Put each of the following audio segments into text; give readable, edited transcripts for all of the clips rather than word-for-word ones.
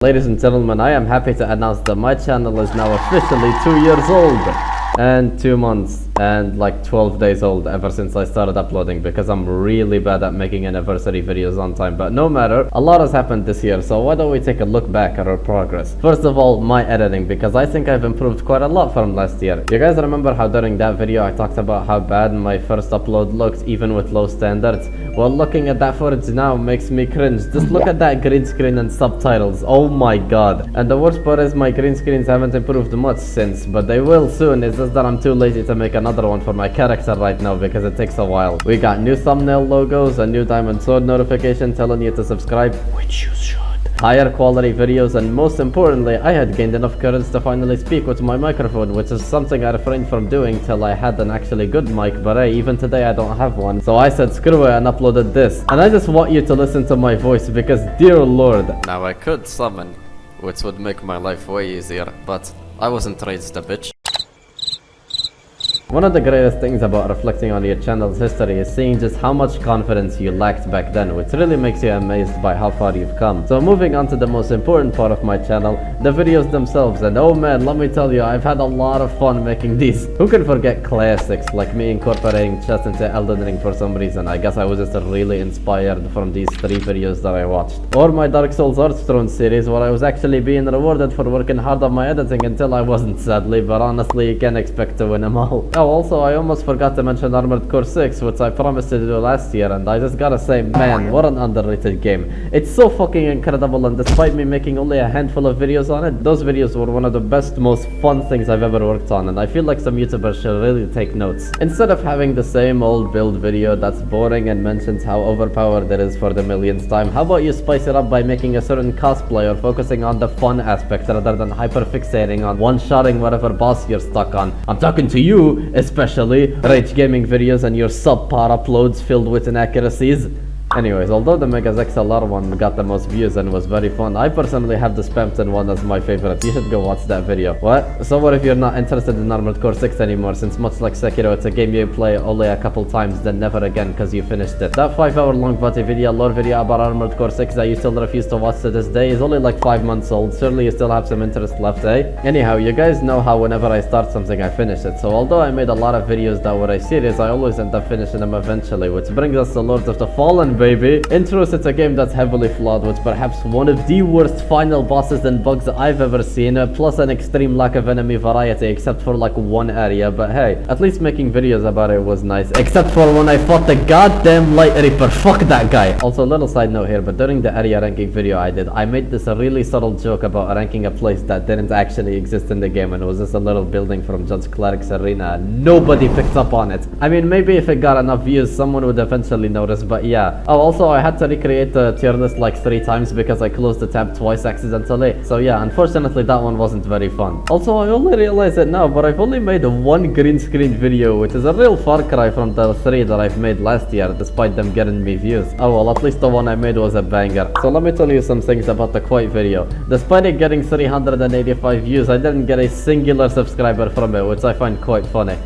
Ladies and gentlemen, I am happy to announce that my channel is now officially 2 years old and 2 months and like 12 days old ever since I started uploading, because I'm really bad at making anniversary videos on time. But no matter, a lot has happened this year, so why don't we take a look back at our progress. First of all, my editing, because I think I've improved quite a lot from last year. You guys remember how during that video I talked about how bad my first upload looked even with low standards? Well, looking at that footage now makes me cringe. Just look at that green screen and subtitles. Oh my god. And the worst part is my green screens haven't improved much since, but they will soon. It's just that I'm too lazy to make another one for my character right now because it takes a while. We got new thumbnail logos, a new diamond sword notification telling you to subscribe, which you should. Higher quality videos, and most importantly, I had gained enough courage to finally speak with my microphone, which is something I refrained from doing till I had an actually good mic, but hey, even today I don't have one. So I said screw it and uploaded this. And I just want you to listen to my voice because dear lord. Now I could summon, which would make my life way easier, but I wasn't raised a bitch. One of the greatest things about reflecting on your channel's history is seeing just how much confidence you lacked back then, which really makes you amazed by how far you've come. So moving on to the most important part of my channel, the videos themselves. And oh man, let me tell you, I've had a lot of fun making these. Who can forget classics like me incorporating chess into Elden Ring for some reason? I guess I was just really inspired from these 3 videos that I watched. Or my Dark Souls Hearthstone series, where I was actually being rewarded for working hard on my editing until I wasn't, sadly, but honestly you can expect to win them all. Oh, also, I almost forgot to mention Armored Core 6, which I promised to do last year, and I just gotta say, man, what an underrated game. It's so fucking incredible, and despite me making only a handful of videos on it, those videos were one of the best, most fun things I've ever worked on, and I feel like some YouTubers should really take notes. Instead of having the same old build video that's boring and mentions how overpowered it is for the millionth time, how about you spice it up by making a certain cosplay or focusing on the fun aspect rather than hyper-fixating on one-shotting whatever boss you're stuck on. I'm talking to you, especially rage gaming videos and your subpar uploads filled with inaccuracies. Anyways, although the Megas XLR one got the most views and was very fun, I personally have the Spamton one as my favorite. You should go watch that video. What? So what if you're not interested in Armored Core 6 anymore, since much like Sekiro, it's a game you play only a couple times then never again because you finished it. That 5-hour long Vatividia lore video about Armored Core 6 that you still refuse to watch to this day is only like 5 months old. Surely you still have some interest left, eh? Anyhow, you guys know how whenever I start something I finish it, so although I made a lot of videos that were a series, I always end up finishing them eventually, which brings us to Lords of the Fallen, baby. In truth, it's a game that's heavily flawed, with perhaps one of the worst final bosses and bugs I've ever seen, plus an extreme lack of enemy variety except for like one area, but hey, at least making videos about it was nice, except for when I fought the goddamn Light Reaper. Fuck that guy. Also, a little side note here, but during the area ranking video I did, I made this really subtle joke about ranking a place that didn't actually exist in the game, and it was just a little building from Judge Cleric's arena, and nobody picked up on it. I mean, maybe if it got enough views someone would eventually notice, but yeah. Oh, also I had to recreate the tier list like 3 times because I closed the tab twice accidentally. So yeah, unfortunately that one wasn't very fun. Also, I only realize it now, but I've only made 1 green screen video, which is a real far cry from the 3 that I've made last year, despite them getting me views. Oh well, at least the one I made was a banger. So let me tell you some things about the Quite video. Despite it getting 385 views, I didn't get a singular subscriber from it, which I find quite funny.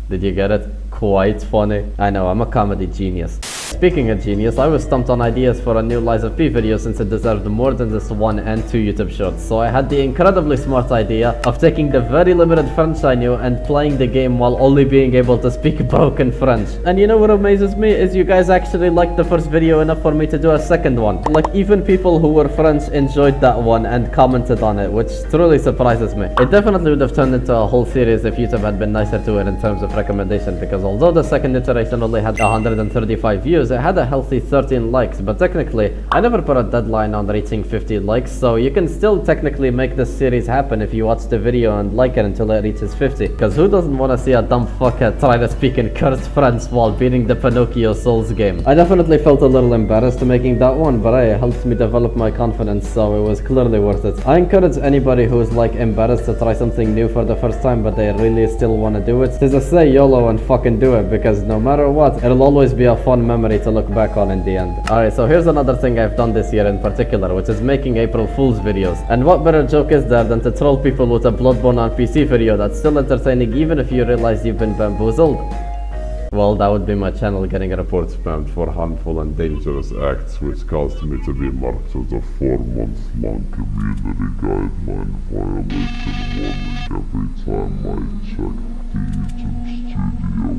Did you get it? Quite funny. I know, I'm a comedy genius. Speaking of genius, I was stumped on ideas for a new Lies of P video since it deserved more than just 1 and 2 YouTube shorts. So I had the incredibly smart idea of taking the very limited French I knew and playing the game while only being able to speak broken French. And you know what amazes me is you guys actually liked the first video enough for me to do a second one. Like, even people who were French enjoyed that one and commented on it, which truly surprises me. It definitely would have turned into a whole series if YouTube had been nicer to it in terms of recommendation, because although the second iteration only had 135 views, it had a healthy 13 likes, but technically I never put a deadline on reaching 50 likes, so you can still technically make this series happen if you watch the video and like it until it reaches 50, because who doesn't want to see a dumb fucker try to speak in cursed French while beating the Pinocchio Souls game? I definitely felt a little embarrassed making that one, but hey, it helped me develop my confidence, so it was clearly worth it. I encourage anybody who is like embarrassed to try something new for the first time but they really still want to do it, to just say YOLO and fucking do it, because no matter what, it'll always be a fun memory to look back on in the end. Alright, so here's another thing I've done this year in particular, which is making April Fool's videos. And what better joke is there than to troll people with a Bloodborne on PC video that's still entertaining even if you realize you've been bamboozled? Well, that would be my channel getting a report. Spammed for harmful and dangerous acts, which caused me to be marked as a 4-month-long community guideline violation warning every time I check the YouTube studio.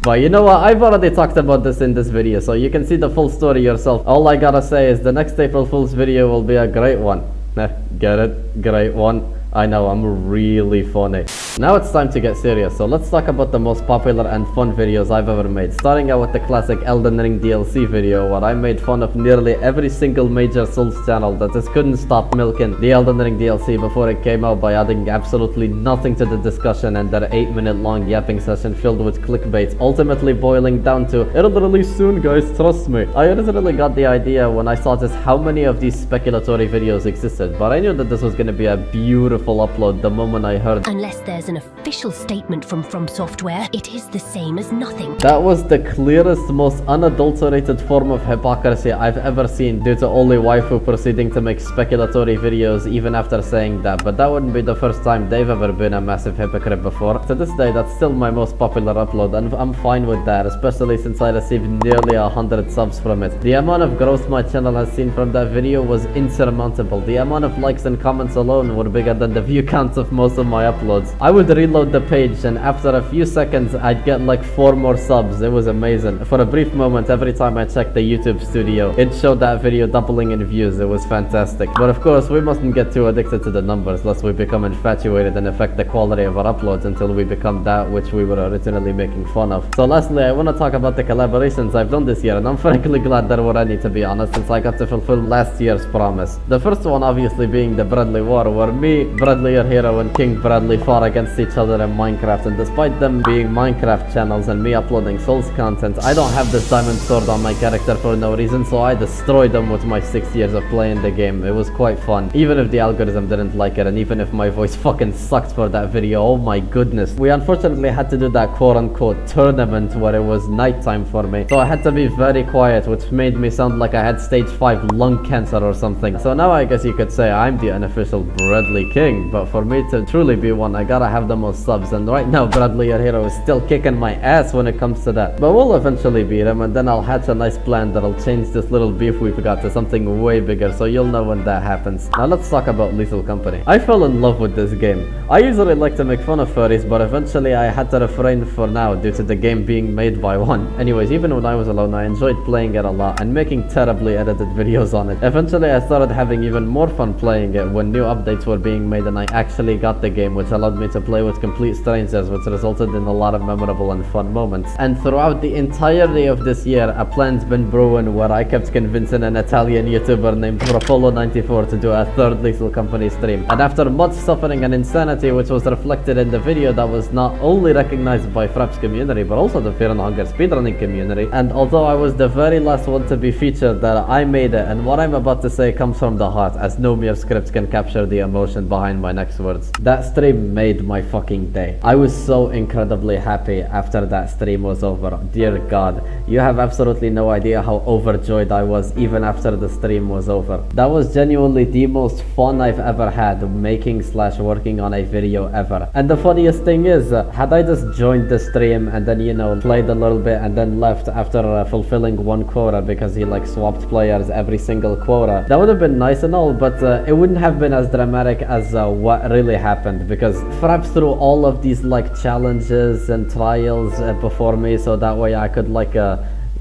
But you know what, I've already talked about this in this video, so you can see the full story yourself. All I gotta say is the next April Fool's video will be a great one. Get it? Great one. I know, I'm really funny. Now it's time to get serious, so let's talk about the most popular and fun videos I've ever made. Starting out with the classic Elden Ring DLC video, where I made fun of nearly every single major Souls channel that just couldn't stop milking the Elden Ring DLC before it came out by adding absolutely nothing to the discussion and their 8-minute long yapping session filled with clickbait, ultimately boiling down to, "It'll release soon guys, trust me." I originally got the idea when I saw just how many of these speculatory videos existed, but I knew that this was gonna be a beautiful upload the moment I heard. Unless there's an official statement from FromSoftWare, it is the same as nothing. That was the clearest, most unadulterated form of hypocrisy I've ever seen, due to only waifu proceeding to make speculatory videos even after saying that. But that wouldn't be the first time they've ever been a massive hypocrite before. To this day, that's still my most popular upload, and I'm fine with that, especially since I received nearly 100 subs from it. The amount of growth my channel has seen from that video was insurmountable. The amount of likes and comments alone were bigger than the view counts of most of my uploads. I would reload the page and after a few seconds I'd get like 4 more subs. It was amazing. For a brief moment, every time I checked the YouTube studio, it showed that video doubling in views. It was fantastic. But of course, we mustn't get too addicted to the numbers lest we become infatuated and affect the quality of our uploads until we become that which we were originally making fun of. So lastly, I want to talk about the collaborations I've done this year, and I'm frankly glad there were any, to be honest, since I got to fulfill last year's promise. The first one obviously being the Breadley War, where me, Breadley your hero, and King Breadley fought against each other in Minecraft, and despite them being Minecraft channels and me uploading Souls content, I don't have this diamond sword on my character for no reason, so I destroyed them with my 6 years of playing the game. It was quite fun, even if the algorithm didn't like it, and even if my voice fucking sucked for that video. Oh my goodness. We unfortunately had to do that quote-unquote tournament where it was nighttime for me, so I had to be very quiet, which made me sound like I had stage 5 lung cancer or something. So now I guess you could say I'm the unofficial Breadley King, but for me to truly be one, I gotta have the most subs, and right now Breadley your hero is still kicking my ass when it comes to that. But we'll eventually beat him, and then I'll hatch a nice plan that'll change this little beef we've got to something way bigger, so you'll know when that happens. Now let's talk about Lethal Company. I fell in love with this game. I usually like to make fun of furries, but eventually I had to refrain for now due to the game being made by one. Anyways, even when I was alone, I enjoyed playing it a lot and making terribly edited videos on it. Eventually I started having even more fun playing it when new updates were being made and I actually got the game, which allowed me to play with complete strangers, which resulted in a lot of memorable and fun moments. And throughout the entirety of this year, a plan's been brewing where I kept convincing an Italian YouTuber named Rapolo94 to do a third Lethal Company stream. And after much suffering and insanity, which was reflected in the video that was not only recognized by Fraps community, but also the Fear and Hunger speedrunning community, and although I was the very last one to be featured, that I made it, and what I'm about to say comes from the heart, as no mere script can capture the emotion behind my next words. That stream made my fucking day. I was so incredibly happy after that stream was over. Dear God, you have absolutely no idea how overjoyed I was even after the stream was over. That was genuinely the most fun I've ever had making / working on a video ever. And the funniest thing is, had I just joined the stream and then, you know, played a little bit and then left after fulfilling one quota because he like swapped players every single quota, that would have been nice and all, but it wouldn't have been as dramatic as what really happened, because Fraps threw all of these like challenges and trials before me, so that way I could like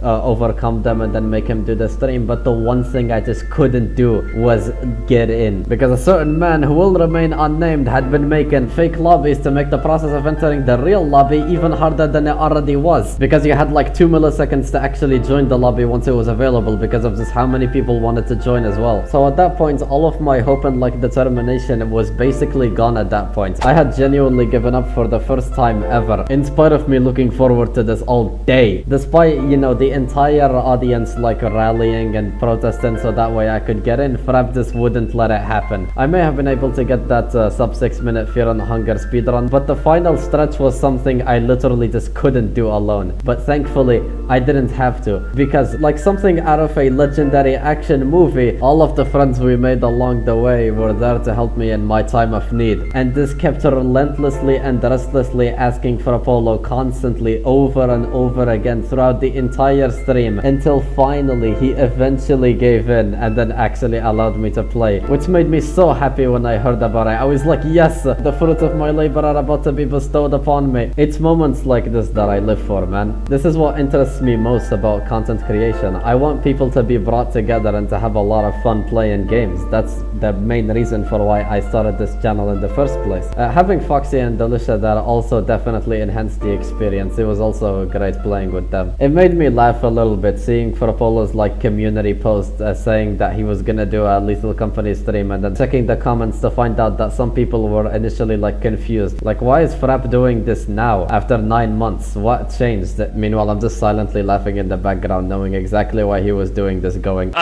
overcome them and then make him do the stream. But the one thing I just couldn't do was get in, because a certain man who will remain unnamed had been making fake lobbies to make the process of entering the real lobby even harder than it already was, because you had like 2 milliseconds to actually join the lobby once it was available, because of just how many people wanted to join as well. So at that point, all of my hope and like determination was basically gone at that point. I had genuinely given up for the first time ever, in spite of me looking forward to this all day, despite, you know, the the entire audience like rallying and protesting so that way I could get in, Frap just wouldn't let it happen. I may have been able to get that sub 6 minute Fear and Hunger speedrun, but the final stretch was something I literally just couldn't do alone. But thankfully, I didn't have to, because like something out of a legendary action movie, all of the friends we made along the way were there to help me in my time of need. And this kept relentlessly and restlessly asking for Apollo constantly over and over again throughout the entire stream, until finally he eventually gave in and then actually allowed me to play, which made me so happy when I heard about it. I was like, yes, the fruits of my labor are about to be bestowed upon me. It's moments like this that I live for, man. This is what interests me most about content creation. I want people to be brought together and to have a lot of fun playing games. That's the main reason for why I started this channel in the first place. Having Foxy and Delisha there also definitely enhanced the experience. It was also great playing with them. It made me laugh a little bit seeing Frapolo's like community post saying that he was gonna do a Lethal Company stream, and then checking the comments to find out that some people were initially like confused, like, why is Frap doing this now after 9 months? What changed? Meanwhile, I'm just silently laughing in the background, knowing exactly why he was doing this, going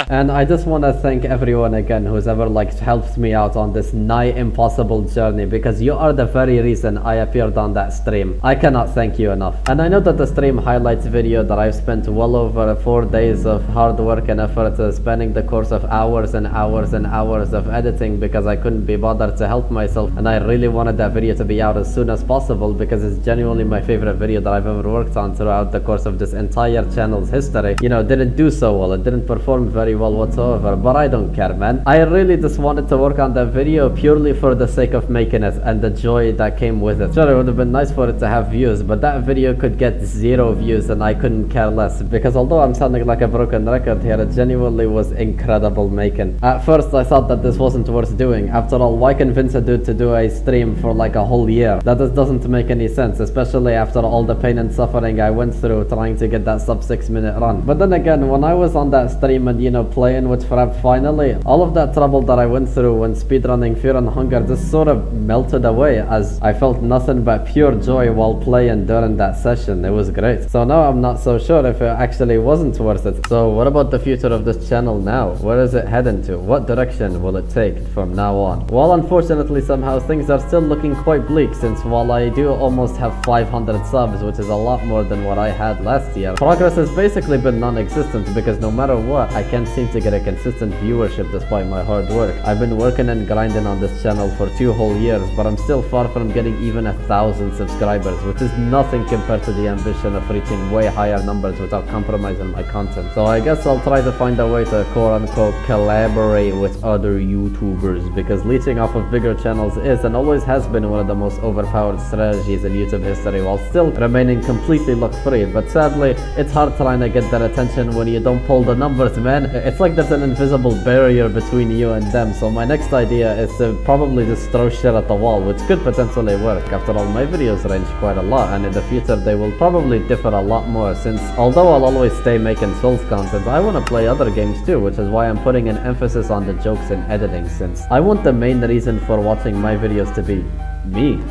and I just want to thank everyone again who's ever like helped me out on this nigh impossible journey, because you are the very reason I appeared on that stream. I cannot thank you enough. And I know that the stream highlights video that I've spent well over 4 days of hard work and effort, spanning the course of hours and hours and hours of editing, because I couldn't be bothered to help myself, and I really wanted that video to be out as soon as possible, because it's genuinely my favorite video that I've ever worked on throughout the course of this entire channel's history. You know, didn't do so well, it didn't perform very well whatsoever, but I don't care, man. I really just wanted to work on that video purely for the sake of making it and the joy that came with it. Sure, it would have been nice for it to have views, but that video could get 0 views and I couldn't care less, because although I'm sounding like a broken record here, it genuinely was incredible making. At first I thought that this wasn't worth doing. After all, why convince a dude to do a stream for like a whole year? That just doesn't make any sense, especially after all the pain and suffering I went through trying to get that sub 6 minute run. But then again, when I was on that stream and, you know, playing with Frap finally, all of that trouble that I went through when speedrunning Fear and Hunger just sort of melted away, as I felt nothing but pure joy while playing during that session. It was great. So now I'm not so sure if it actually wasn't worth it. So what about the future of this channel now? Where is it heading to? What direction will it take from now on? Well, unfortunately, somehow things are still looking quite bleak, since while I do almost have 500 subs, which is a lot more than what I had last year, progress has basically been non-existent, because no matter what, I can't seem to get a consistent viewership despite my hard work. I've been working and grinding on this channel for 2 whole years, but I'm still far from getting even 1,000 subscribers, which is nothing compared to the ambition of reaching way higher numbers without compromising my content. So I guess I'll try to find a way to quote-unquote collaborate with other YouTubers, because leeching off of bigger channels is and always has been one of the most overpowered strategies in YouTube history, while still remaining completely luck-free. But sadly, it's hard trying to get their attention when you don't pull the numbers, man. It's like there's an invisible barrier between you and them. So my next idea is to probably just throw shit at the wall, which could potentially work. After all, my videos range quite a lot, and in the future they will probably differ a lot more, since although I'll always stay making Souls content, I want to play other games too, which is why I'm putting an emphasis on the jokes and editing, since I want the main reason for watching my videos to be me.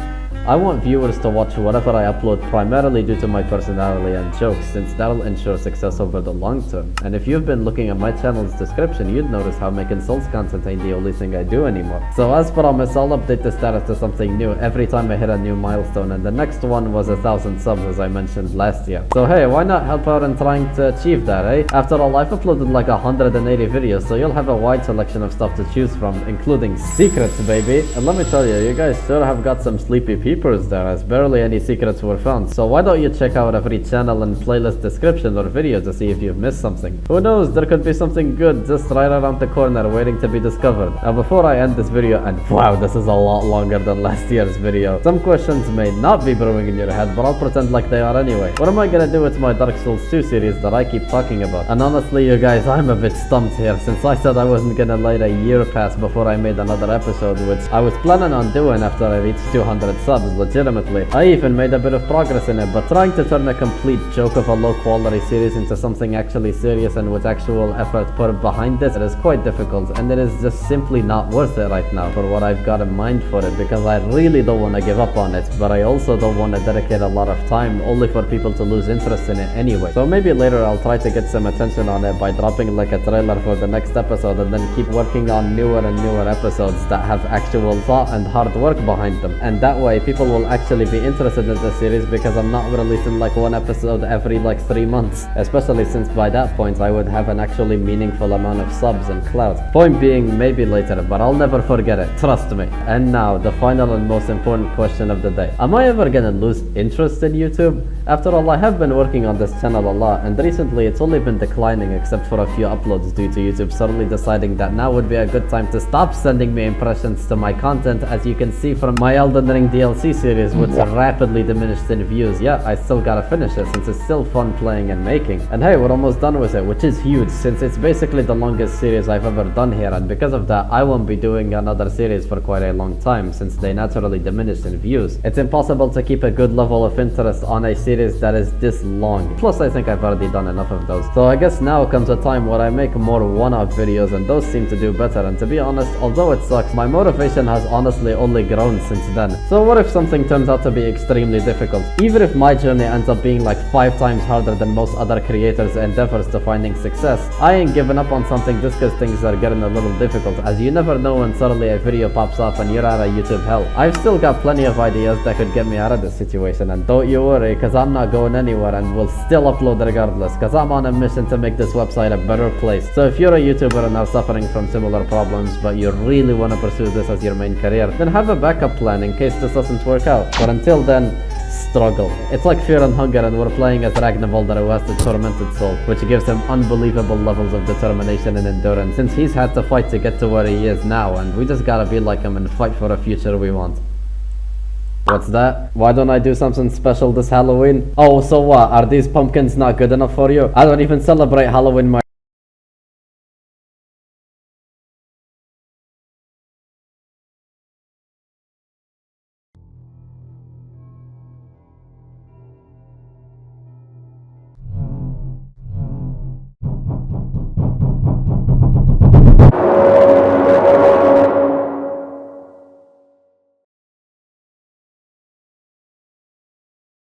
I want viewers to watch whatever I upload primarily due to my personality and jokes, since that'll ensure success over the long term. And if you've been looking at my channel's description, you'd notice how making Souls content ain't the only thing I do anymore. So as promised, I'll update the status to something new every time I hit a new milestone, and the next one was 1,000 subs, as I mentioned last year. So hey, why not help out in trying to achieve that, eh? After all, I've uploaded like 180 videos, so you'll have a wide selection of stuff to choose from, including secrets, baby. And let me tell you, you guys sure have got some sleepy peepers there, as barely any secrets were found. So why don't you check out every channel and playlist description or video to see if you've missed something. Who knows, there could be something good just right around the corner waiting to be discovered. Now before I end this video, and wow, this is a lot longer than last year's video, some questions may not be brewing in your head, but I'll pretend like they are anyway. What am I gonna do with my Dark Souls 2 series that I keep talking about? And honestly, you guys, I'm a bit stumped here, since I said I wasn't gonna let a year pass before I made another episode, which I was planning on doing after I reached 200 subs. subs legitimately. I even made a bit of progress in it, but trying to turn a complete joke of a low quality series into something actually serious and with actual effort put behind it is quite difficult, and it is just simply not worth it right now for what I've got in mind for it, because I really don't want to give up on it, but I also don't want to dedicate a lot of time only for people to lose interest in it anyway. So maybe later I'll try to get some attention on it by dropping like a trailer for the next episode, and then keep working on newer and newer episodes that have actual thought and hard work behind them. And that way people will actually be interested in the series, because I'm not releasing like one episode every like 3 months, especially since by that point I would have an actually meaningful amount of subs and clout. Point being, maybe later, but I'll never forget it, trust me. And now the final and most important question of the day: am I ever gonna lose interest in YouTube? After all, I have been working on this channel a lot, and recently it's only been declining except for a few uploads due to YouTube suddenly deciding that now would be a good time to stop sending me impressions to my content, as you can see from my Elden Ring DLC series, which rapidly diminished in views. Yeah, I still gotta finish it since it's still fun playing and making. And hey, we're almost done with it, which is huge since it's basically the longest series I've ever done here, and because of that I won't be doing another series for quite a long time since they naturally diminish in views. It's impossible to keep a good level of interest on a series that is this long. Plus I think I've already done enough of those. So I guess now comes a time where I make more one-off videos, and those seem to do better, and to be honest, although it sucks, my motivation has honestly only grown since then. So what if something turns out to be extremely difficult? Even if my journey ends up being like 5 times harder than most other creators' endeavors to finding success, I ain't giving up on something just because things are getting a little difficult, as you never know when suddenly a video pops off and you're out of YouTube hell. I've still got plenty of ideas that could get me out of this situation, and don't you worry, because I'm not going anywhere and will still upload regardless, because I'm on a mission to make this website a better place. So if you're a YouTuber and are suffering from similar problems but you really want to pursue this as your main career, then have a backup plan in case this doesn't work out. But until then, struggle. It's like Fear and Hunger, and we're playing as Ragnvaldr, who has the tormented soul, which gives him unbelievable levels of determination and endurance, since he's had to fight to get to where he is now, and we just gotta be like him and fight for a future we want. What's that? Why don't I do something special this Halloween? Oh, so what? Are these pumpkins not good enough for you? I don't even celebrate Halloween